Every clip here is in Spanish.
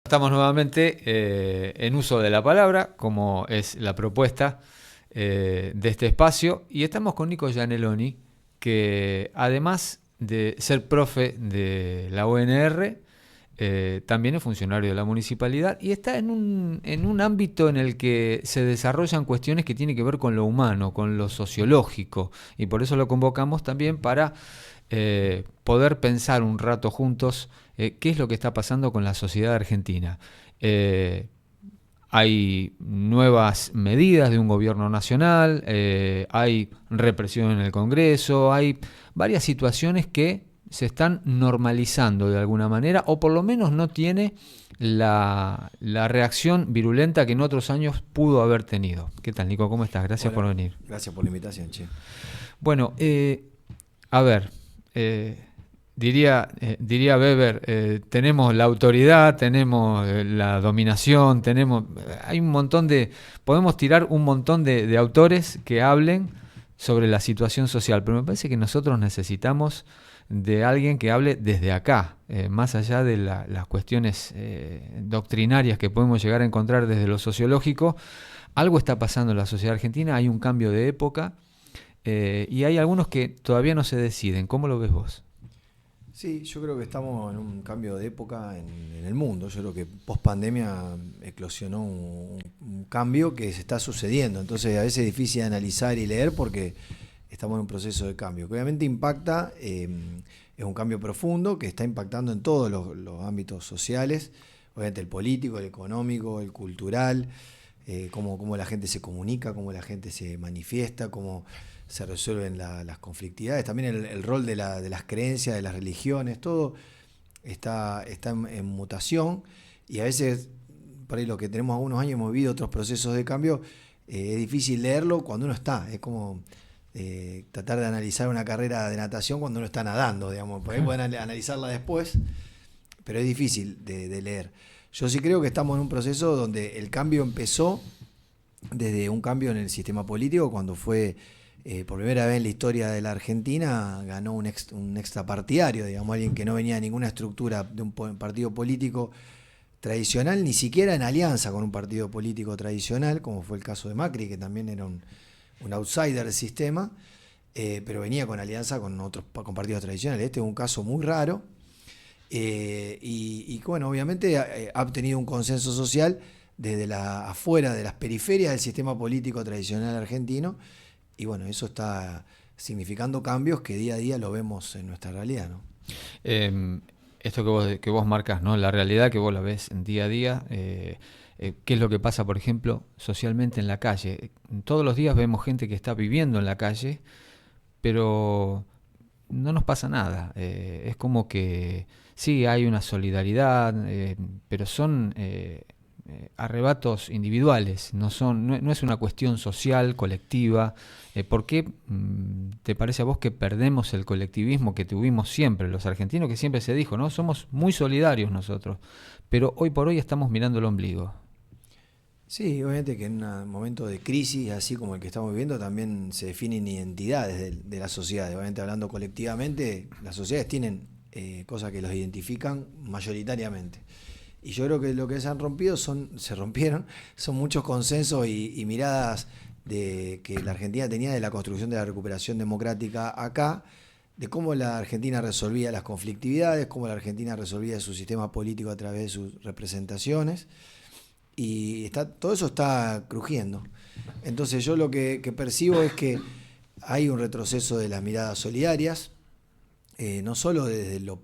Estamos nuevamente en uso de la palabra, como es la propuesta de este espacio, y estamos con Nico Gianelloni, que además de ser profe de la UNR, también es funcionario de la municipalidad y está en un ámbito en el que se desarrollan cuestiones que tienen que ver con lo humano, con lo sociológico, y por eso lo convocamos también para poder pensar un rato juntos qué es lo que está pasando con la sociedad argentina. Eh, Hay nuevas medidas de un gobierno nacional, hay represión en el Congreso, hay varias situaciones que se están normalizando de alguna manera, o por lo menos no tiene la reacción virulenta que en otros años pudo haber tenido. ¿Qué tal, Nico? ¿Cómo estás? Gracias Hola, por venir. gracias por la invitación, che. Bueno, a ver, eh, diría Weber, tenemos la autoridad, tenemos la dominación, hay un montón podemos tirar un montón de autores que hablen sobre la situación social, pero me parece que nosotros necesitamos de alguien que hable desde acá, más allá de las cuestiones doctrinarias que podemos llegar a encontrar desde lo sociológico. Algo está pasando en la sociedad argentina, hay un cambio de época. Y hay algunos que todavía no se deciden. ¿Cómo lo ves vos? Sí, yo creo que estamos en un cambio de época en el mundo. Yo creo que post pandemia eclosionó un cambio que se está sucediendo. Entonces a veces es difícil de analizar y leer porque estamos en un proceso de cambio que obviamente impacta, es un cambio profundo que está impactando en todos los ámbitos sociales, obviamente el político, el económico, el cultural, cómo la gente se comunica, cómo la gente se manifiesta, cómo se resuelven las conflictividades, también el rol de las creencias, de las religiones, todo está en mutación y a veces, por ahí lo que tenemos algunos años, hemos vivido otros procesos de cambio, es difícil leerlo cuando uno está, es como tratar de analizar una carrera de natación cuando uno está nadando, digamos, por ahí pueden analizarla después, pero es difícil de leer. Yo sí creo que estamos en un proceso donde el cambio empezó desde un cambio en el sistema político, cuando fue por primera vez en la historia de la Argentina, ganó un extrapartidario, digamos, alguien que no venía de ninguna estructura de un partido político tradicional, ni siquiera en alianza con un partido político tradicional, como fue el caso de Macri, que también era un outsider del sistema, pero venía con alianza con partidos tradicionales. Este es un caso muy raro, y bueno, obviamente ha obtenido un consenso social desde afuera de las periferias del sistema político tradicional argentino, y bueno, eso está significando cambios que día a día lo vemos en nuestra realidad, ¿no? Eh, Esto que vos marcas, ¿no? La realidad que vos la ves día a día. ¿Qué es lo que pasa, por ejemplo, socialmente en la calle? Todos los días vemos gente que está viviendo en la calle, pero no nos pasa nada. Es como que sí, hay una solidaridad, pero son arrebatos individuales, no es una cuestión social, colectiva. ¿Por qué te parece a vos que perdemos el colectivismo que tuvimos siempre, los argentinos, que siempre se dijo, ¿no? Somos muy solidarios nosotros, pero hoy por hoy estamos mirando el ombligo. Sí, obviamente que en un momento de crisis, así como el que estamos viviendo, también se definen identidades de la sociedad. Obviamente hablando colectivamente, las sociedades tienen cosas que los identifican mayoritariamente. Y yo creo que lo que se rompieron, son muchos consensos y miradas que la Argentina tenía de la construcción de la recuperación democrática acá, de cómo la Argentina resolvía las conflictividades, cómo la Argentina resolvía su sistema político a través de sus representaciones, y todo eso está crujiendo. Entonces yo lo que percibo es que hay un retroceso de las miradas solidarias, no solo desde los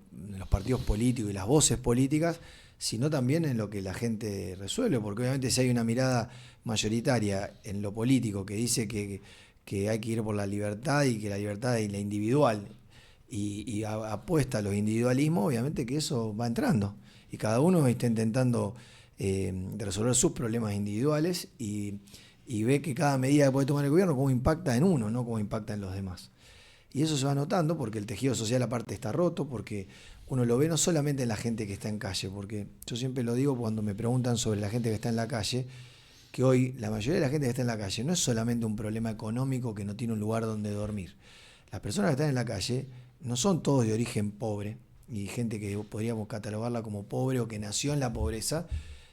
partidos políticos y las voces políticas, sino también en lo que la gente resuelve, porque obviamente si hay una mirada mayoritaria en lo político que dice que hay que ir por la libertad y que la libertad es la individual y apuesta a los individualismos, obviamente que eso va entrando y cada uno está intentando de resolver sus problemas individuales y ve que cada medida que puede tomar el gobierno cómo impacta en uno, no cómo impacta en los demás. Y eso se va notando porque el tejido social aparte está roto, porque uno lo ve no solamente en la gente que está en calle, porque yo siempre lo digo cuando me preguntan sobre la gente que está en la calle, que hoy la mayoría de la gente que está en la calle no es solamente un problema económico que no tiene un lugar donde dormir. Las personas que están en la calle no son todos de origen pobre, y gente que podríamos catalogarla como pobre o que nació en la pobreza,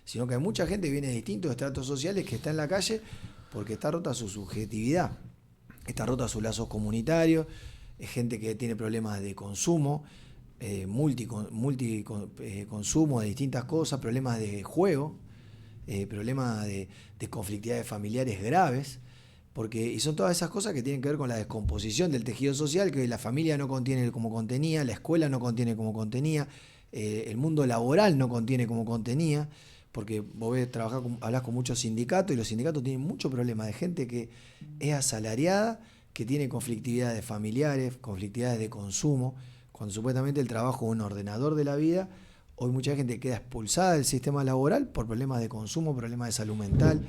sino que hay mucha gente que viene de distintos estratos sociales que está en la calle porque está rota su subjetividad, está rota sus lazos comunitarios, es gente que tiene problemas de consumo, consumo de distintas cosas, problemas de juego, problemas de conflictividades familiares graves, y son todas esas cosas que tienen que ver con la descomposición del tejido social, que la familia no contiene como contenía, la escuela no contiene como contenía, el mundo laboral no contiene como contenía, porque vos ves, hablás con muchos sindicatos y los sindicatos tienen mucho problema de gente que es asalariada, que tiene conflictividades familiares, conflictividades de consumo, cuando supuestamente el trabajo es un ordenador de la vida. Hoy mucha gente queda expulsada del sistema laboral por problemas de consumo, problemas de salud mental.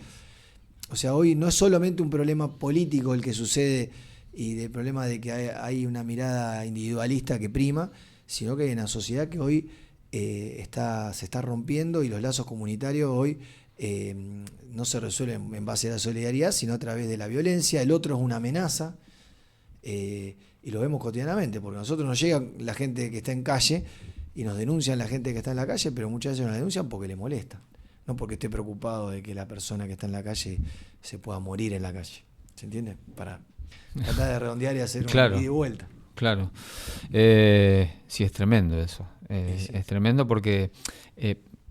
O sea, hoy no es solamente un problema político el que sucede y del problema de que hay una mirada individualista que prima, sino que hay una sociedad que hoy se está rompiendo y los lazos comunitarios hoy no se resuelven en base a la solidaridad, sino a través de la violencia. El otro es una amenaza y lo vemos cotidianamente, porque a nosotros nos llega la gente que está en calle y nos denuncian la gente que está en la calle, pero muchas veces nos denuncian porque les molesta. No porque esté preocupado de que la persona que está en la calle se pueda morir en la calle. ¿Se entiende? Para tratar de redondear y hacer un ida y vuelta. Claro. Sí, es tremendo eso. Sí. Es tremendo porque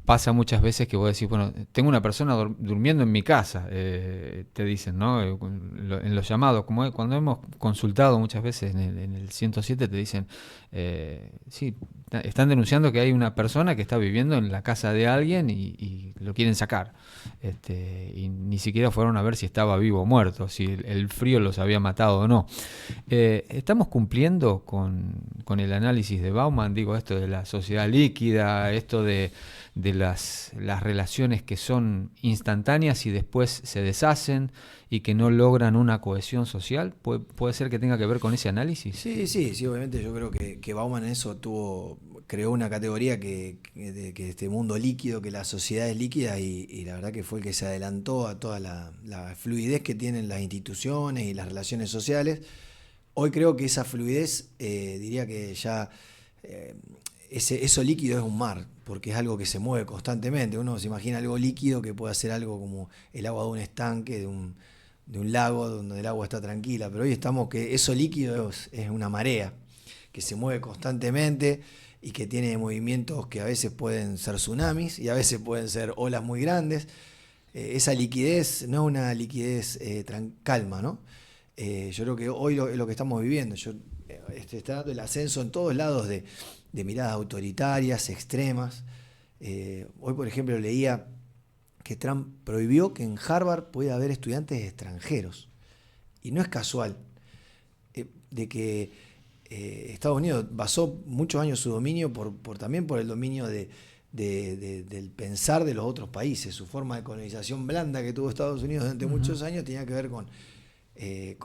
pasa muchas veces que vos decís, bueno, tengo una persona durmiendo en mi casa, te dicen, ¿no? En los llamados, como cuando hemos consultado muchas veces en el 107, te dicen, sí, están denunciando que hay una persona que está viviendo en la casa de alguien y lo quieren sacar. Y ni siquiera fueron a ver si estaba vivo o muerto, si el frío los había matado o no. Estamos cumpliendo con el análisis de Bauman, digo, esto de la sociedad líquida, esto de las relaciones que son instantáneas y después se deshacen y que no logran una cohesión social. ¿Puede ser que tenga que ver con ese análisis? Sí, obviamente yo creo que Bauman en eso creó una categoría que este mundo líquido, que la sociedad es líquida y la verdad que fue el que se adelantó a toda la fluidez que tienen las instituciones y las relaciones sociales. Hoy creo que esa fluidez, diría que ya eso líquido es un mar, porque es algo que se mueve constantemente. Uno se imagina algo líquido que puede ser algo como el agua de un estanque, de un lago donde el agua está tranquila, pero hoy estamos que eso líquido es una marea que se mueve constantemente y que tiene movimientos que a veces pueden ser tsunamis y a veces pueden ser olas muy grandes. Esa liquidez no es una liquidez calma, ¿no? Yo creo que hoy es lo que estamos viviendo. Está dando el ascenso en todos lados de miradas autoritarias, extremas. Hoy, por ejemplo, leía que Trump prohibió que en Harvard pueda haber estudiantes extranjeros. Y no es casual de que Estados Unidos basó muchos años su dominio también por el dominio del pensar de los otros países. Su forma de colonización blanda que tuvo Estados Unidos durante muchos años tenía que ver con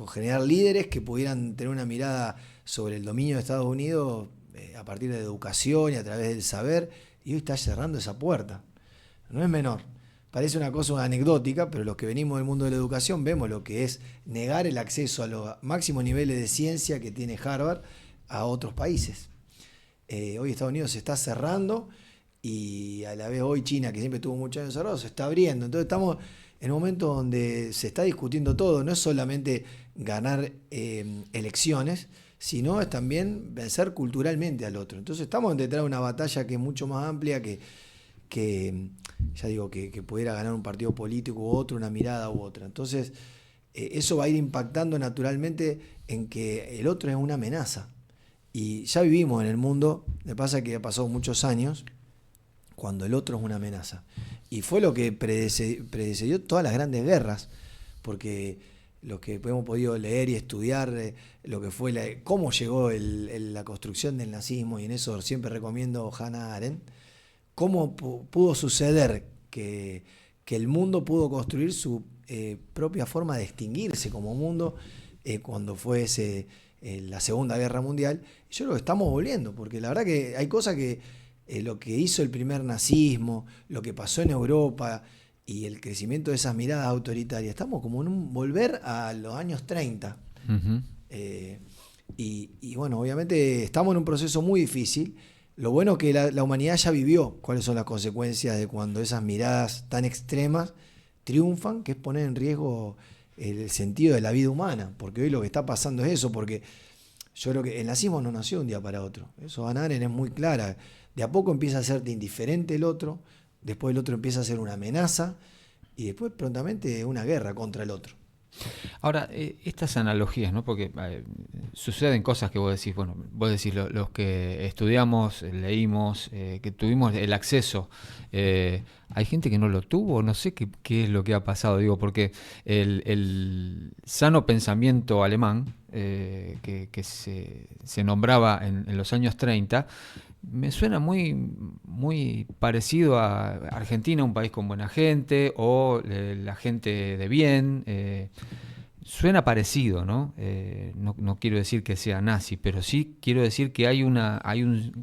generar líderes que pudieran tener una mirada sobre el dominio de Estados Unidos a partir de la educación y a través del saber, y hoy está cerrando esa puerta. No es menor. Parece una cosa anecdótica, pero los que venimos del mundo de la educación vemos lo que es negar el acceso a los máximos niveles de ciencia que tiene Harvard a otros países. Hoy Estados Unidos se está cerrando y a la vez hoy China, que siempre estuvo muchos años cerrado, se está abriendo. Entonces estamos en un momento donde se está discutiendo todo. No es solamente ganar elecciones, sino es también vencer culturalmente al otro. Entonces estamos detrás de una batalla que es mucho más amplia que ya digo, que pudiera ganar un partido político u otro, una mirada u otra. Entonces, eso va a ir impactando naturalmente en que el otro es una amenaza. Y ya vivimos en el mundo, me pasa que ha pasado muchos años, cuando el otro es una amenaza. Y fue lo que predecedió todas las grandes guerras, porque lo que hemos podido leer y estudiar, lo que fue cómo llegó la construcción del nazismo, y en eso siempre recomiendo Hannah Arendt, cómo pudo suceder que el mundo pudo construir su propia forma de extinguirse como mundo cuando fue la Segunda Guerra Mundial. Yo creo que estamos volviendo, porque la verdad que hay cosas que lo que hizo el primer nazismo, lo que pasó en Europa y el crecimiento de esas miradas autoritarias, estamos como en un volver a los años 30. Uh-huh. Y bueno, obviamente estamos en un proceso muy difícil, Lo bueno es que la humanidad ya vivió cuáles son las consecuencias de cuando esas miradas tan extremas triunfan, que es poner en riesgo el sentido de la vida humana, porque hoy lo que está pasando es eso, porque yo creo que el nazismo no nació de un día para otro. Eso Hannah Arendt es muy clara. De a poco empieza a hacerte indiferente el otro, después el otro empieza a ser una amenaza y después prontamente una guerra contra el otro. Ahora, estas analogías, ¿no? Porque suceden cosas que vos decís, bueno, vos decís los que estudiamos, leímos, que tuvimos el acceso, hay gente que no lo tuvo, no sé qué es lo que ha pasado, digo, porque el sano pensamiento alemán, que se nombraba en los años 30, me suena muy parecido a Argentina, un país con buena gente, o la gente de bien. Suena parecido, ¿no? No quiero decir que sea nazi, pero sí quiero decir que hay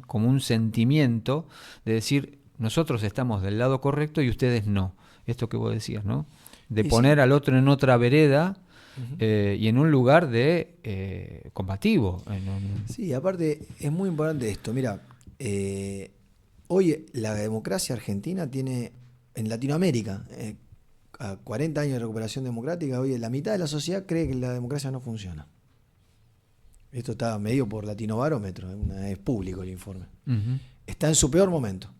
como un sentimiento de decir, nosotros estamos del lado correcto y ustedes no. Esto que vos decías, ¿no? De Y poner sí. al otro en otra vereda. Ujú. Y en un lugar de combativo. Sí, aparte es muy importante esto. Mira, hoy la democracia argentina tiene, en Latinoamérica, a 40 años de recuperación democrática, hoy la mitad de la sociedad cree que la democracia no funciona. Esto está medido por Latinobarómetro, es público el informe. Uh-huh. Está en su peor momento.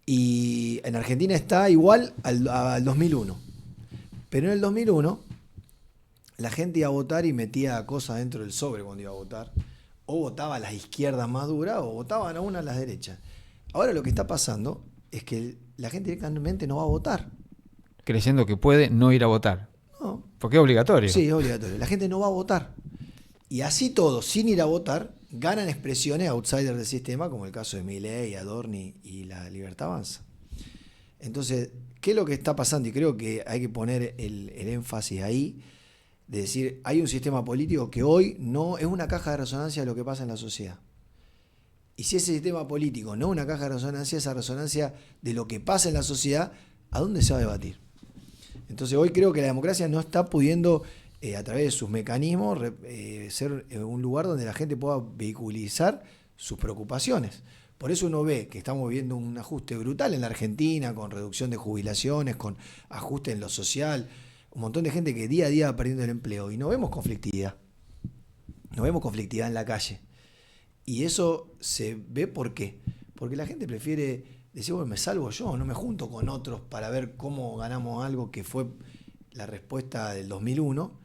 Y en Argentina está igual al 2001. Pero en el 2001 la gente iba a votar y metía cosas dentro del sobre cuando iba a votar. O votaba a las izquierdas más duras o votaban a una a las derechas. Ahora lo que está pasando es que la gente directamente no va a votar. Creyendo que puede no ir a votar. No, Porque es obligatorio. sí, es obligatorio. La gente no va a votar. Y así todo, sin ir a votar, ganan expresiones outsiders del sistema, como el caso de Milei, Adorni y la Libertad Avanza. Entonces, ¿qué es lo que está pasando? Y creo que hay que poner el énfasis ahí, de decir, hay un sistema político que hoy no es una caja de resonancia de lo que pasa en la sociedad. Y si ese sistema político no es una caja de resonancia, esa resonancia de lo que pasa en la sociedad, ¿a dónde se va a debatir? Entonces hoy creo que la democracia no está pudiendo, a través de sus mecanismos, ser un lugar donde la gente pueda vehiculizar sus preocupaciones. Por eso uno ve que estamos viendo un ajuste brutal en la Argentina, con reducción de jubilaciones, con ajuste en lo social, un montón de gente que día a día va perdiendo el empleo y no vemos conflictividad. No vemos conflictividad en la calle. Y eso se ve ¿por qué? Porque la gente prefiere decir, bueno, me salvo yo, no me junto con otros para ver cómo ganamos algo que fue la respuesta del 2001.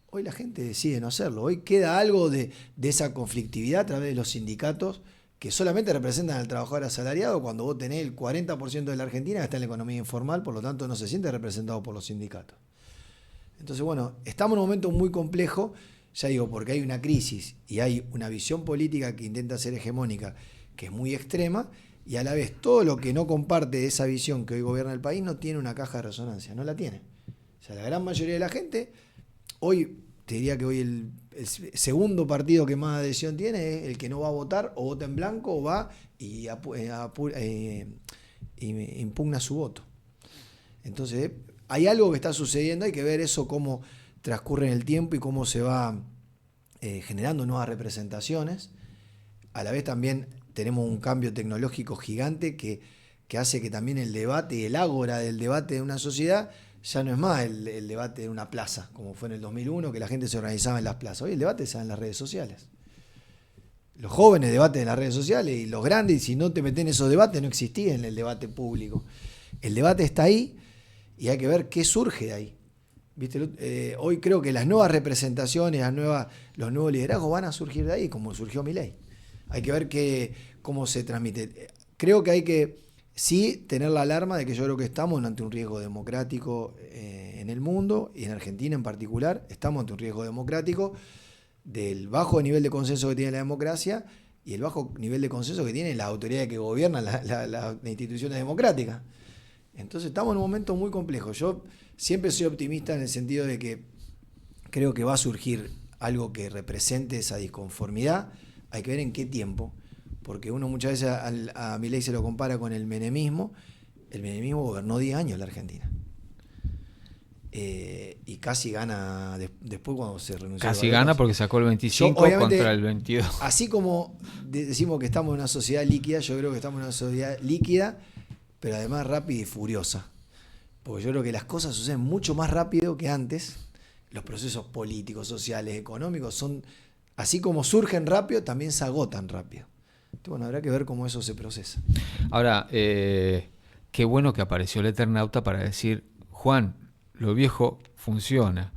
Hoy la gente decide no hacerlo. Hoy queda algo de esa conflictividad a través de los sindicatos que solamente representan al trabajador asalariado cuando vos tenés el 40% de la Argentina que está en la economía informal, por lo tanto no se siente representado por los sindicatos. Entonces, bueno, estamos en un momento muy complejo, ya digo, porque hay una crisis y hay una visión política que intenta ser hegemónica, que es muy extrema, y a la vez todo lo que no comparte esa visión que hoy gobierna el país no tiene una caja de resonancia, no la tiene. O sea, la gran mayoría de la gente, hoy, te diría que hoy el segundo partido que más adhesión tiene es el que no va a votar, o vota en blanco, o va y impugna su voto. Entonces, hay algo que está sucediendo, hay que ver eso cómo transcurre en el tiempo y cómo se va generando nuevas representaciones. A la vez también tenemos un cambio tecnológico gigante que hace que también el debate y el ágora del debate de una sociedad ya no es más el debate de una plaza, como fue en el 2001, que la gente se organizaba en las plazas. Hoy el debate se da en las redes sociales. Los jóvenes debaten en las redes sociales y los grandes, si no te meten en esos debates, no existía en el debate público. El debate está ahí y hay que ver qué surge de ahí. ¿Viste? Hoy creo que las nuevas representaciones, los nuevos liderazgos van a surgir de ahí, como surgió Milei. Hay que ver cómo se transmite. Creo que hay que sí tener la alarma de que yo creo que estamos ante un riesgo democrático en el mundo y en Argentina en particular. Estamos ante un riesgo democrático del bajo nivel de consenso que tiene la democracia y el bajo nivel de consenso que tienen las autoridades que gobiernan las instituciones democráticas. Entonces estamos en un momento muy complejo. Yo siempre soy optimista en el sentido de que creo que va a surgir algo que represente esa disconformidad. Hay que ver en qué tiempo, porque uno muchas veces a Milei se lo compara con el menemismo. El menemismo gobernó 10 años la Argentina. y casi gana después cuando se renunció. Casi gana porque sacó el 25 contra el 22. Así como decimos que estamos en una sociedad líquida, yo creo que estamos en una sociedad líquida, pero además rápida y furiosa. Porque yo creo que las cosas suceden mucho más rápido que antes. Los procesos políticos, sociales, económicos son, así como surgen rápido, también se agotan rápido. Entonces, bueno, habrá que ver cómo eso se procesa. Ahora, qué bueno que apareció el Eternauta para decir, Juan, lo viejo funciona.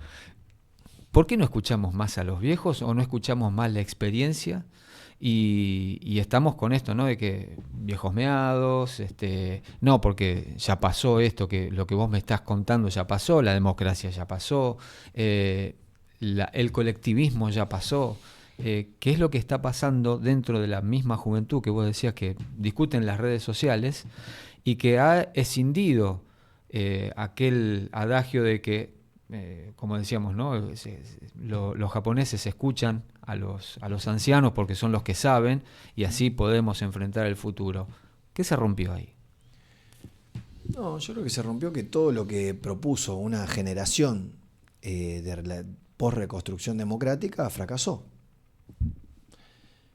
¿Por qué no escuchamos más a los viejos o no escuchamos más la experiencia? Y estamos con esto, ¿no? De que viejos meados, no, porque ya pasó esto, que lo que vos me estás contando ya pasó, la democracia ya pasó, el colectivismo ya pasó. ¿Qué es lo que está pasando dentro de la misma juventud que vos decías que discuten las redes sociales y que ha escindido aquel adagio de que, como decíamos, ¿no? Los japoneses escuchan a los ancianos porque son los que saben y así podemos enfrentar el futuro? ¿Qué se rompió ahí? No, yo creo que se rompió que todo lo que propuso una generación post-reconstrucción democrática fracasó.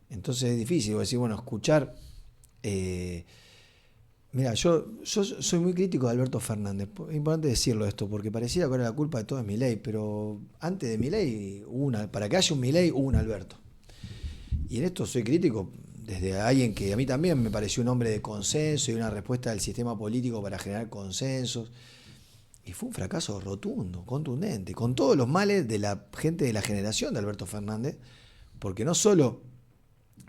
Entonces es difícil decir, bueno, escuchar. Mira, yo soy muy crítico de Alberto Fernández. Es importante decirlo esto, porque pareciera que ahora la culpa de todo es Milei, pero antes de Milei, para que haya un Milei, hubo un Alberto. Y en esto soy crítico desde alguien que a mí también me pareció un hombre de consenso y una respuesta del sistema político para generar consensos. Y fue un fracaso rotundo, contundente, con todos los males de la gente de la generación de Alberto Fernández, porque no solo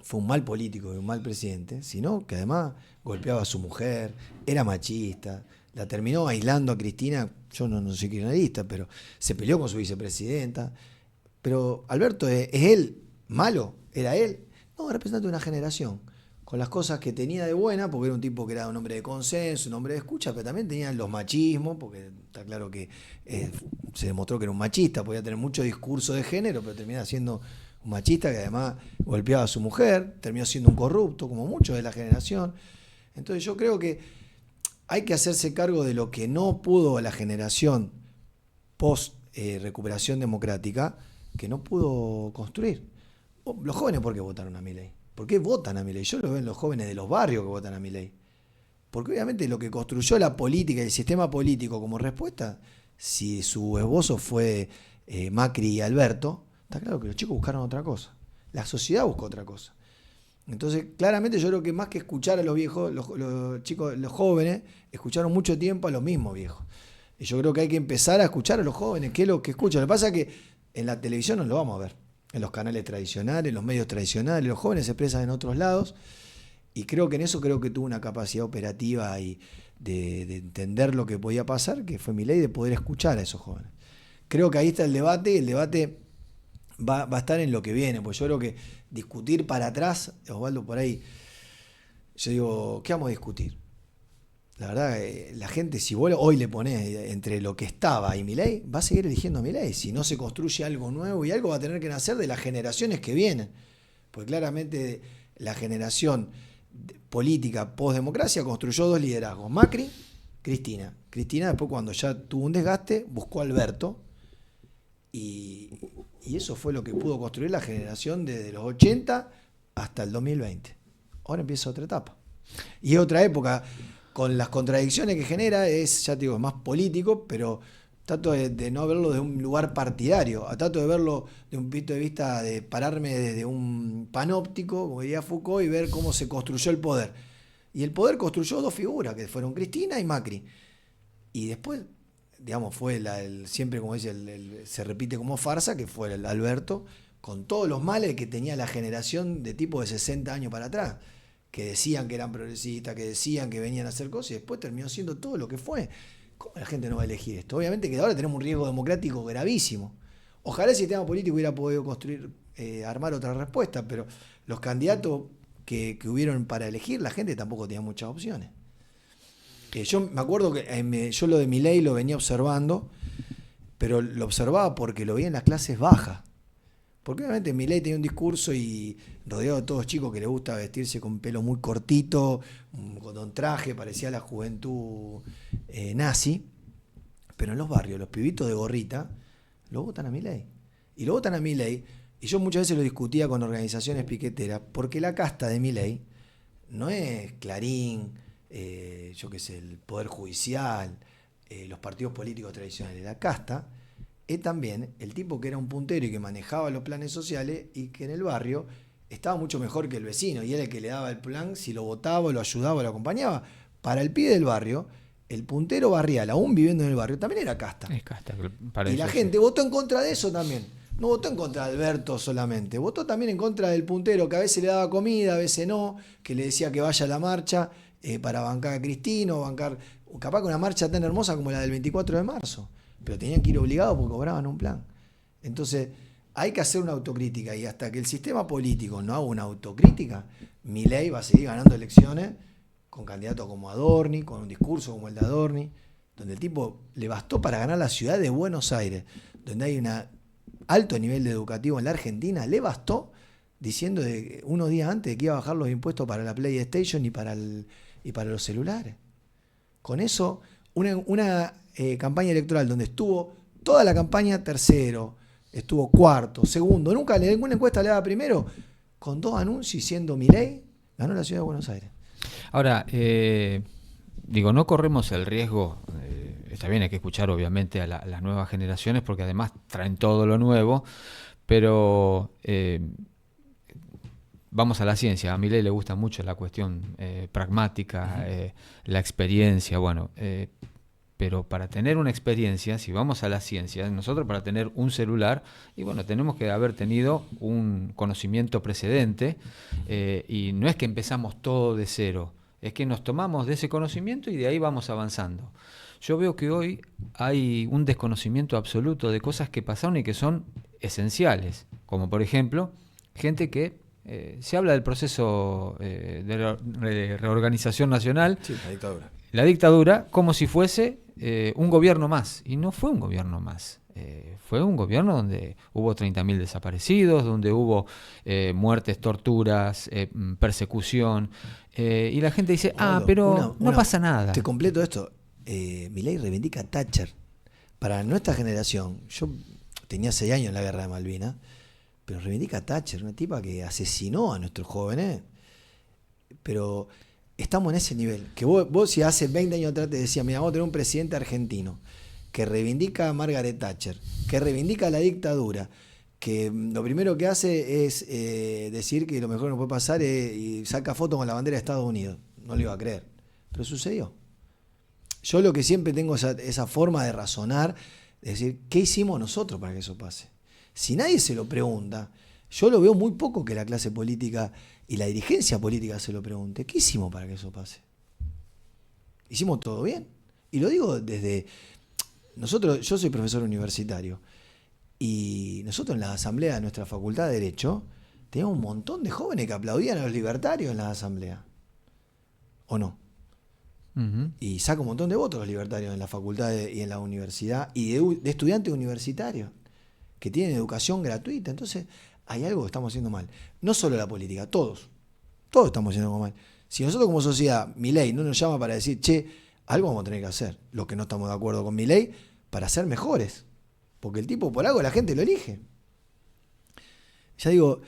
fue un mal político y un mal presidente, sino que además golpeaba a su mujer, era machista, la terminó aislando a Cristina. Yo no soy kirchnerista, pero se peleó con su vicepresidenta. Pero Alberto, ¿es él malo? ¿Era él? No, representante de una generación, con las cosas que tenía de buena, porque era un tipo que era un hombre de consenso, un hombre de escucha, pero también tenía los machismos, porque está claro que se demostró que era un machista, podía tener mucho discurso de género, pero termina siendo un machista que además golpeaba a su mujer, terminó siendo un corrupto, como muchos de la generación. Entonces yo creo que hay que hacerse cargo de lo que no pudo la generación post recuperación democrática, que no pudo construir. Los jóvenes, ¿por qué votaron a Milei? ¿Por qué votan a Milei? Yo lo veo en los jóvenes de los barrios que votan a Milei. Porque obviamente lo que construyó la política y el sistema político como respuesta, si su esbozo fue Macri y Alberto, está claro que los chicos buscaron otra cosa. La sociedad buscó otra cosa. Entonces, claramente yo creo que más que escuchar a los viejos, los chicos, los jóvenes, escucharon mucho tiempo a los mismos viejos. Y yo creo que hay que empezar a escuchar a los jóvenes, qué es lo que escuchan. Lo que pasa es que en la televisión no lo vamos a ver, en los canales tradicionales, en los medios tradicionales, los jóvenes se expresan en otros lados, y creo que en eso creo que tuvo una capacidad operativa y de entender lo que podía pasar, que fue Milei, de poder escuchar a esos jóvenes. Creo que ahí está el debate, y el debate va a estar en lo que viene, porque yo creo que discutir para atrás, Osvaldo, por ahí, yo digo, ¿qué vamos a discutir? La verdad, la gente, si vos hoy le ponés entre lo que estaba y Milei, va a seguir eligiendo a Milei. Si no se construye algo nuevo, y algo va a tener que nacer de las generaciones que vienen. Porque claramente la generación política post-democracia construyó dos liderazgos: Macri, Cristina. Cristina después, cuando ya tuvo un desgaste, buscó a Alberto. Y eso fue lo que pudo construir la generación desde los 80 hasta el 2020. Ahora empieza otra etapa. Y es otra época, con las contradicciones que genera, ya te digo, más político, pero trato de no verlo desde un lugar partidario, trato de verlo de un punto de vista de pararme desde un panóptico, como diría Foucault, y ver cómo se construyó el poder. Y el poder construyó dos figuras, que fueron Cristina y Macri. Y después, digamos, fue siempre, como dice, se repite como farsa, que fue el Alberto, con todos los males que tenía la generación de tipo de 60 años para atrás, que decían que eran progresistas, que decían que venían a hacer cosas, y después terminó siendo todo lo que fue. ¿Cómo la gente no va a elegir esto? Obviamente que ahora tenemos un riesgo democrático gravísimo. Ojalá el sistema político hubiera podido construir, armar otra respuesta, pero los candidatos que hubieron para elegir, la gente tampoco tenía muchas opciones. Yo me acuerdo que yo lo de Milei lo venía observando, pero lo observaba porque lo veía en las clases bajas. Porque obviamente Milei tenía un discurso y rodeado de todos chicos que les gusta vestirse con pelo muy cortito, con un traje, parecía la juventud nazi. pero en los barrios, los pibitos de gorrita, lo votan a Milei. Y lo votan a Milei, y yo muchas veces lo discutía con organizaciones piqueteras, porque la casta de Milei no es Clarín, yo qué sé, el Poder Judicial, los partidos políticos tradicionales. La casta es también el tipo que era un puntero y que manejaba los planes sociales y que en el barrio estaba mucho mejor que el vecino, y era el que le daba el plan, si lo votaba, lo ayudaba, lo acompañaba. Para el pibe del barrio, el puntero barrial, aún viviendo en el barrio, también era casta. Es casta. Y la gente votó en contra de eso también. No votó en contra de Alberto solamente, votó también en contra del puntero, que a veces le daba comida, a veces no, que le decía que vaya a la marcha para bancar a Cristino, bancar capaz que una marcha tan hermosa como la del 24 de marzo, pero tenían que ir obligados porque cobraban un plan. Entonces, hay que hacer una autocrítica, y hasta que el sistema político no haga una autocrítica, Milei va a seguir ganando elecciones con candidatos como Adorni, con un discurso como el de Adorni, donde el tipo le bastó para ganar la ciudad de Buenos Aires, donde hay un alto nivel de educativo en la Argentina, le bastó diciendo unos días antes que iba a bajar los impuestos para la PlayStation y para los celulares. Con eso, una campaña electoral donde estuvo toda la campaña tercero, estuvo cuarto, segundo, nunca ninguna encuesta le daba primero, con 2 anuncios y siendo Milei, ganó la ciudad de Buenos Aires. Ahora, no corremos el riesgo, está bien, hay que escuchar obviamente a las nuevas generaciones porque además traen todo lo nuevo, pero vamos a la ciencia. A Milei le gusta mucho la cuestión pragmática, la experiencia, pero para tener una experiencia, si vamos a la ciencia, nosotros para tener un celular, tenemos que haber tenido un conocimiento precedente, y no es que empezamos todo de cero, es que nos tomamos de ese conocimiento y de ahí vamos avanzando. Yo veo que hoy hay un desconocimiento absoluto de cosas que pasaron y que son esenciales, como por ejemplo, gente que se habla del proceso de reorganización nacional, sí, la dictadura como si fuese un gobierno más, y no fue un gobierno más. Fue un gobierno donde hubo 30.000 desaparecidos, donde hubo muertes, torturas, persecución, y la gente dice, pero no pasa nada. Te completo esto. Milei reivindica a Thatcher. Para nuestra generación, yo tenía 6 años en la guerra de Malvinas, pero reivindica a Thatcher, una tipa que asesinó a nuestros jóvenes, pero estamos en ese nivel. Que vos si hace 20 años atrás te decía, mira, vamos a tener un presidente argentino que reivindica a Margaret Thatcher, que reivindica la dictadura, que lo primero que hace es decir que lo mejor que nos puede pasar es y saca fotos con la bandera de Estados Unidos. No lo iba a creer, pero sucedió. Yo lo que siempre tengo esa forma de razonar, de decir, ¿qué hicimos nosotros para que eso pase? Si nadie se lo pregunta, yo lo veo muy poco que la clase política y la dirigencia política se lo pregunte. ¿Qué hicimos para que eso pase? ¿Hicimos todo bien? Y lo digo desde... yo soy profesor universitario, y nosotros en la asamblea de nuestra facultad de Derecho teníamos un montón de jóvenes que aplaudían a los libertarios en la asamblea. ¿O no? Uh-huh. Y saca un montón de votos los libertarios en la facultad y en la universidad, y de estudiantes universitarios que tienen educación gratuita. Entonces hay algo que estamos haciendo mal. No solo la política, todos estamos haciendo algo mal. Si nosotros como sociedad, Milei no nos llama para decir, algo vamos a tener que hacer, los que no estamos de acuerdo con Milei, para ser mejores. Porque el tipo, por algo la gente lo elige. Ya digo,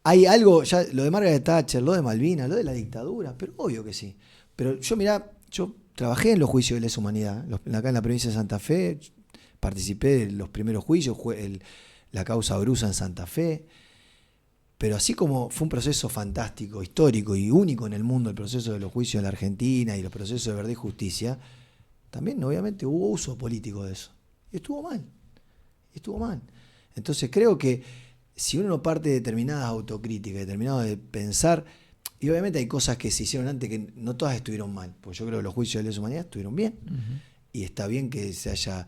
hay algo, ya lo de Margaret Thatcher, lo de Malvinas, lo de la dictadura, pero obvio que sí. Pero yo trabajé en los juicios de lesa humanidad, acá en la provincia de Santa Fe, participé de los primeros juicios, la causa Brusa en Santa Fe, pero así como fue un proceso fantástico, histórico y único en el mundo, el proceso de los juicios en la Argentina y los procesos de verdad y justicia, también obviamente hubo uso político de eso. Y estuvo mal. Entonces creo que si uno no parte de determinadas autocríticas, determinado de pensar, y obviamente hay cosas que se hicieron antes que no todas estuvieron mal, porque yo creo que los juicios de lesa humanidad estuvieron bien, y está bien que se haya...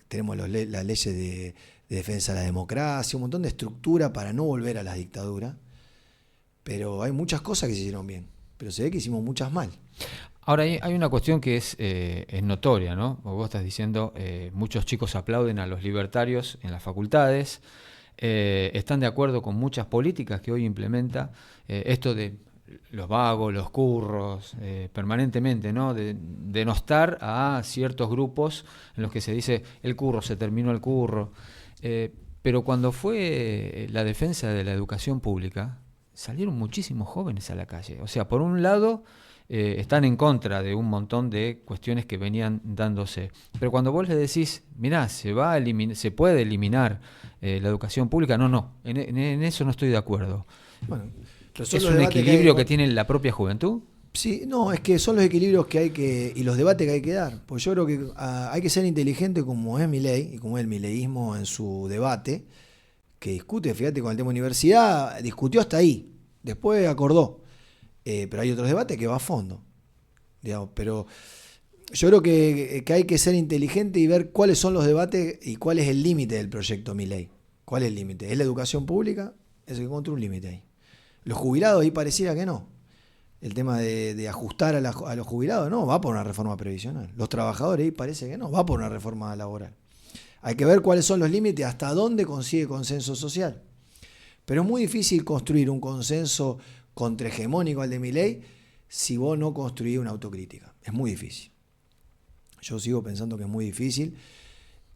tenemos las leyes de defensa de la democracia, un montón de estructura para no volver a las dictaduras, pero hay muchas cosas que se hicieron bien, pero se ve que hicimos muchas mal. Ahora hay una cuestión que es notoria, ¿no? Vos estás diciendo, muchos chicos aplauden a los libertarios en las facultades, están de acuerdo con muchas políticas que hoy implementa, esto de los vagos, los curros, permanentemente, ¿no? Denostar a ciertos grupos en los que se dice el curro, se terminó el curro. Pero cuando fue la defensa de la educación pública, salieron muchísimos jóvenes a la calle. O sea, por un lado, están en contra de un montón de cuestiones que venían dándose. Pero cuando vos le decís, mirá, se puede eliminar la educación pública, no, en eso no estoy de acuerdo. Bueno, ¿Es un equilibrio que tiene la propia juventud? Sí, no, es que son los equilibrios que hay y los debates que hay que dar. Pues yo creo que hay que ser inteligente como es Milei y como es el mileísmo en su debate, que discute, fíjate, con el tema universidad, discutió hasta ahí, después acordó. Pero hay otros debates que va a fondo, digamos. Pero yo creo que hay que ser inteligente y ver cuáles son los debates y cuál es el límite del proyecto Milei. ¿Cuál es el límite? ¿Es la educación pública? Es el que encontró un límite ahí. Los jubilados ahí pareciera que no. El tema de ajustar a los jubilados, no, va por una reforma previsional. Los trabajadores ahí parece que no, va por una reforma laboral. Hay que ver cuáles son los límites, hasta dónde consigue consenso social. Pero es muy difícil construir un consenso contrahegemónico al de Milei si vos no construís una autocrítica. Es muy difícil. Yo sigo pensando que es muy difícil.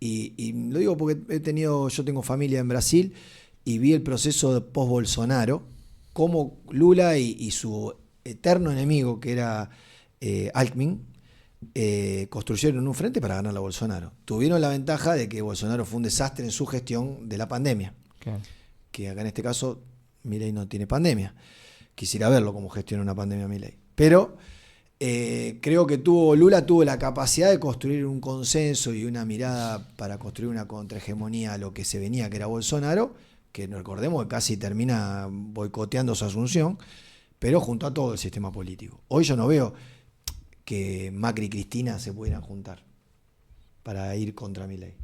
Y lo digo porque yo tengo familia en Brasil y vi el proceso de post-Bolsonaro, cómo Lula y su eterno enemigo, que era Alckmin, construyeron un frente para ganar a Bolsonaro. Tuvieron la ventaja de que Bolsonaro fue un desastre en su gestión de la pandemia. Okay. Que acá en este caso Milei no tiene pandemia. Quisiera verlo cómo gestiona una pandemia Milei. Pero creo que Lula tuvo la capacidad de construir un consenso y una mirada para construir una contrahegemonía a lo que se venía, que era Bolsonaro, que no recordemos que casi termina boicoteando su asunción, pero junto a todo el sistema político. Hoy yo no veo que Macri y Cristina se pudieran juntar para ir contra Milei.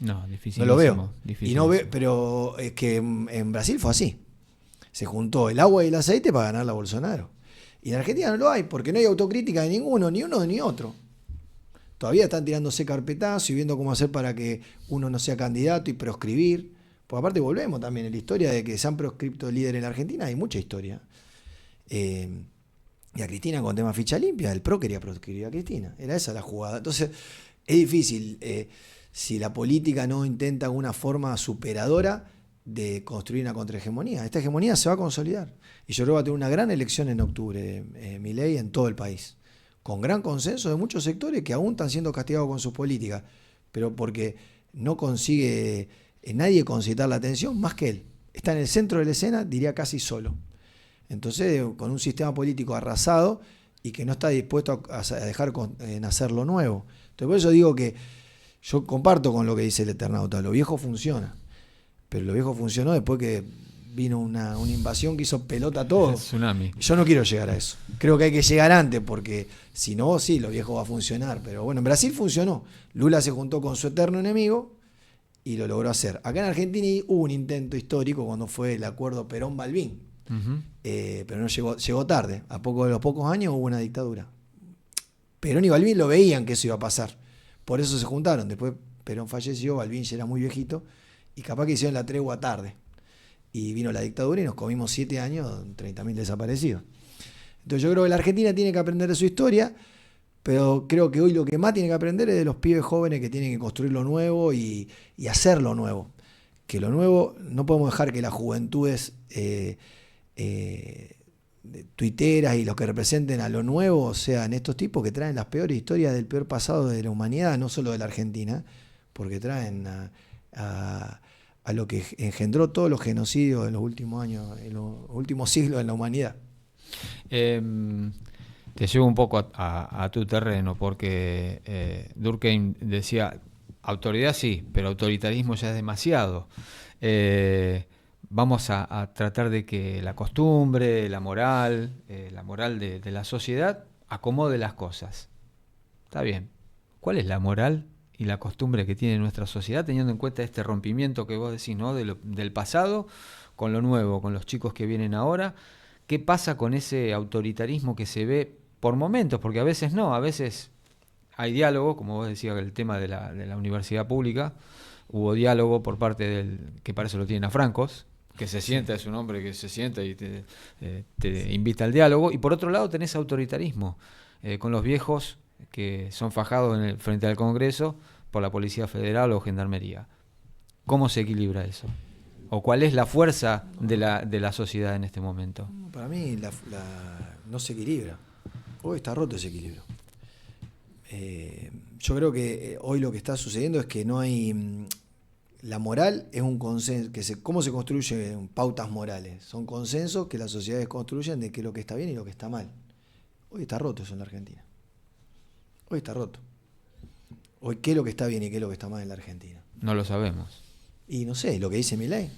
No, difícil. No lo veo. Y no veo, pero es que en Brasil fue así. Se juntó el agua y el aceite para ganar a Bolsonaro. Y en Argentina no lo hay, porque no hay autocrítica de ninguno, ni uno ni otro. Todavía están tirándose carpetazo y viendo cómo hacer para que uno no sea candidato y proscribir. Porque aparte volvemos también en la historia de que se han proscripto líderes en la Argentina, hay mucha historia. Y a Cristina con tema ficha limpia, el PRO quería proscribir a Cristina. Era esa la jugada. Entonces, es difícil si la política no intenta una forma superadora de construir una contrahegemonía. Esta hegemonía se va a consolidar. Y yo creo que va a tener una gran elección en octubre, Milei, en todo el país. Con gran consenso de muchos sectores que aún están siendo castigados con sus políticas, pero porque no consigue nadie concitar la atención más que él. Está en el centro de la escena, diría casi solo. Entonces, con un sistema político arrasado y que no está dispuesto a dejar nacer lo nuevo. Entonces, por eso digo que yo comparto con lo que dice el Eternauta. Lo viejo funciona. Pero lo viejo funcionó después que vino una invasión que hizo pelota a todo. Tsunami. Yo no quiero llegar a eso. Creo que hay que llegar antes, porque si no, sí, lo viejo va a funcionar. Pero bueno, en Brasil funcionó. Lula se juntó con su eterno enemigo y lo logró hacer. Acá en Argentina hubo un intento histórico cuando fue el acuerdo Perón-Balbín. Uh-huh. Pero no llegó tarde. A los pocos años hubo una dictadura. Perón y Balbín lo veían que eso iba a pasar. Por eso se juntaron. Después Perón falleció, Balbín ya era muy viejito. Y capaz que hicieron la tregua tarde. Y vino la dictadura y nos comimos 7 años, 30.000 desaparecidos. Entonces yo creo que la Argentina tiene que aprender de su historia, pero creo que hoy lo que más tiene que aprender es de los pibes jóvenes que tienen que construir lo nuevo y hacer lo nuevo. Que lo nuevo, no podemos dejar que las juventudes tuiteras y los que representen a lo nuevo sean estos tipos que traen las peores historias del peor pasado de la humanidad, no solo de la Argentina, porque traen a lo que engendró todos los genocidios en los últimos años, en los últimos siglos en la humanidad. Te llevo un poco a tu terreno, porque Durkheim decía, autoridad sí, pero autoritarismo ya es demasiado. Vamos a tratar de que la costumbre, la moral de la sociedad acomode las cosas. Está bien. ¿Cuál es la moral y la costumbre que tiene nuestra sociedad, teniendo en cuenta este rompimiento que vos decís, ¿no? Del pasado con lo nuevo, con los chicos que vienen ahora? ¿Qué pasa con ese autoritarismo que se ve por momentos? Porque a veces no, a veces hay diálogo, como vos decías, el tema de la universidad pública, hubo diálogo por parte que para eso lo tienen a francos, que se sienta, es un hombre que se sienta y te invita al diálogo. Y por otro lado tenés autoritarismo, con los viejos que son fajados frente al Congreso por la Policía Federal o Gendarmería. ¿Cómo se equilibra eso? ¿O cuál es la fuerza de la sociedad en este momento? Para mí no se equilibra. Hoy está roto ese equilibrio. Yo creo que hoy lo que está sucediendo es que no hay... La moral es un consenso. ¿Cómo se construye pautas morales? Son consensos que las sociedades construyen de qué es lo que está bien y lo que está mal. Hoy está roto eso en la Argentina. Hoy está roto. Hoy, ¿qué es lo que está bien y qué es lo que está mal en la Argentina? No lo sabemos. Y no sé, lo que dice Milei.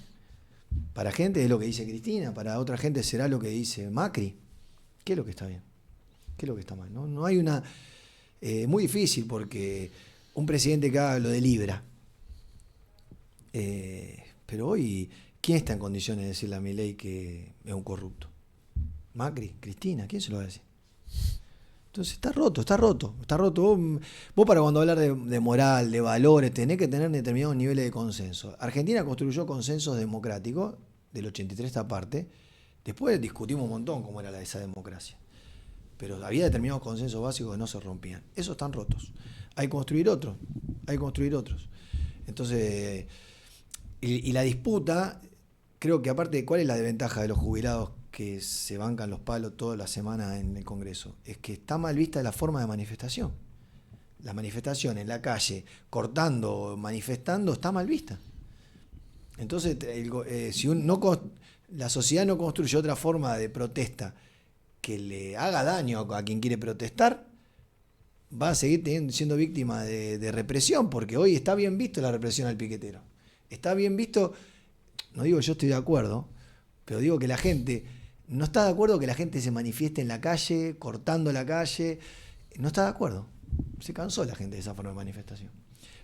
Para gente es lo que dice Cristina, para otra gente será lo que dice Macri. ¿Qué es lo que está bien? ¿Qué es lo que está mal? No hay una... muy difícil porque un presidente que haga lo de Libra. Pero hoy, ¿quién está en condiciones de decirle a Milei que es un corrupto? Macri, Cristina, ¿quién se lo va a decir? Entonces está roto. Vos para cuando hablar de moral, de valores, tenés que tener determinados niveles de consenso. Argentina construyó consensos democráticos del 83 esta parte. Después discutimos un montón cómo era esa democracia. Pero había determinados consensos básicos que no se rompían. Esos están rotos. Hay que construir otros. Entonces, y la disputa, creo que aparte de cuál es la desventaja de los jubilados que se bancan los palos toda la semana en el Congreso, es que está mal vista la forma de manifestación. La manifestación en la calle, cortando, manifestando, está mal vista. Entonces, si la sociedad no construye otra forma de protesta que le haga daño a quien quiere protestar, va a seguir siendo víctima de represión, porque hoy está bien visto la represión al piquetero. Está bien visto, no digo yo estoy de acuerdo, pero digo que la gente no está de acuerdo que la gente se manifieste en la calle, cortando la calle, no está de acuerdo. Se cansó la gente de esa forma de manifestación.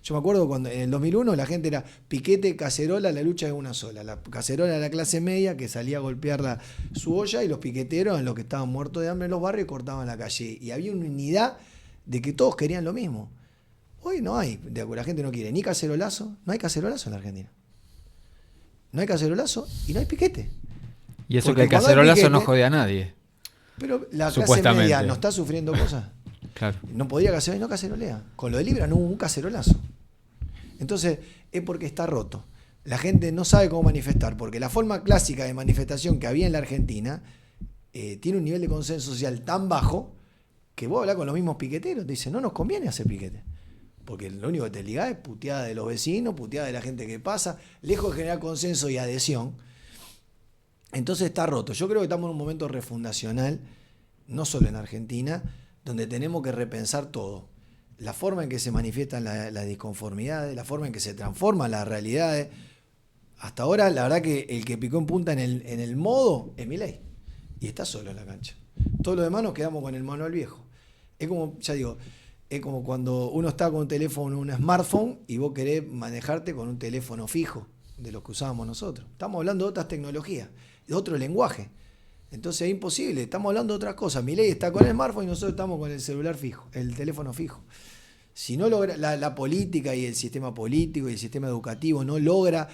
Yo me acuerdo cuando en el 2001 la gente era piquete, cacerola, la lucha es una sola. La cacerola era la clase media que salía a golpear su olla y los piqueteros en los que estaban muertos de hambre en los barrios cortaban la calle. Y había una unidad de que todos querían lo mismo. Hoy no hay, la gente no quiere ni cacerolazo, no hay cacerolazo en la Argentina. No hay cacerolazo y no hay piquete. Y eso porque que el cacerolazo piquete, no jode a nadie. Pero la clase media no está sufriendo cosas. Claro. No podría cacerolar y no cacerolea. Con lo de Libra no hubo un cacerolazo. Entonces es porque está roto. La gente no sabe cómo manifestar, porque la forma clásica de manifestación que había en la Argentina tiene un nivel de consenso social tan bajo que vos hablás con los mismos piqueteros, te dicen, no nos conviene hacer piquete. Porque lo único que te ligás es puteada de los vecinos, puteada de la gente que pasa, lejos de generar consenso y adhesión. Entonces está roto. Yo creo que estamos en un momento refundacional, no solo en Argentina, donde tenemos que repensar todo. La forma en que se manifiestan las disconformidades, la forma en que se transforman las realidades. Hasta ahora, la verdad que el que picó en punta en el modo es Milei. Y está solo en la cancha. Todos los demás nos quedamos con el manual viejo. Es como, ya digo, es como cuando uno está con un teléfono, un smartphone, y vos querés manejarte con un teléfono fijo, de los que usábamos nosotros. Estamos hablando de otras tecnologías, de otro lenguaje. Entonces es imposible, estamos hablando de otras cosas. Milei está con el smartphone y nosotros estamos con el celular fijo, el teléfono fijo. Si no logra la política y el sistema político y el sistema educativo no logra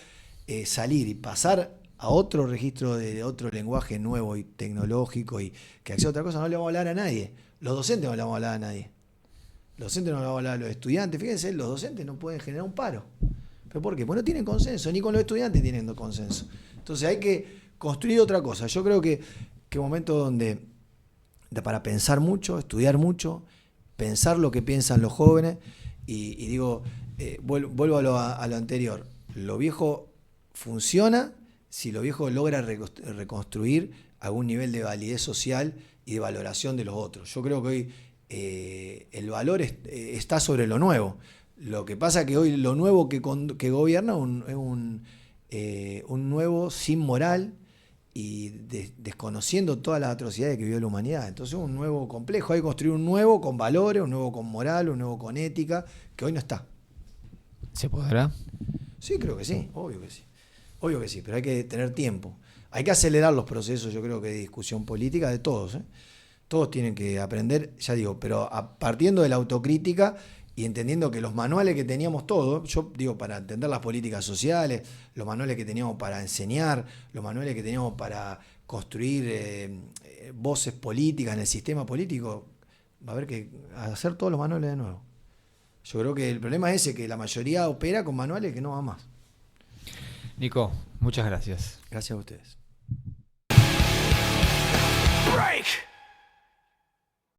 salir y pasar a otro registro de otro lenguaje nuevo y tecnológico y que acceda a otra cosa, no le vamos a hablar a nadie. Los docentes no le vamos a hablar a nadie. Los docentes no le vamos a hablar a los estudiantes. Fíjense, los docentes no pueden generar un paro. ¿Pero por qué? Porque no tienen consenso, ni con los estudiantes tienen consenso. Entonces hay que construir otra cosa. Yo creo que un momento donde para pensar mucho, estudiar mucho, pensar lo que piensan los jóvenes y digo, vuelvo a lo anterior. Lo viejo funciona si lo viejo logra reconstruir algún nivel de validez social y de valoración de los otros. Yo creo que hoy el valor está sobre lo nuevo. Lo que pasa es que hoy lo nuevo que gobierna es un nuevo sin moral y desconociendo todas las atrocidades que vivió la humanidad. Entonces un nuevo complejo, hay que construir un nuevo con valores, un nuevo con moral, un nuevo con ética, que hoy no está. ¿Se podrá? Sí, creo que sí, obvio que sí, pero hay que tener tiempo. Hay que acelerar los procesos, yo creo que de discusión política de todos. Todos tienen que aprender, ya digo, pero partiendo de la autocrítica y entendiendo que los manuales que teníamos todos, yo digo, para entender las políticas sociales, los manuales que teníamos para enseñar, los manuales que teníamos para construir voces políticas en el sistema político, va a haber que hacer todos los manuales de nuevo. Yo creo que el problema es ese, que la mayoría opera con manuales que no van más. Nico, muchas gracias. Gracias a ustedes.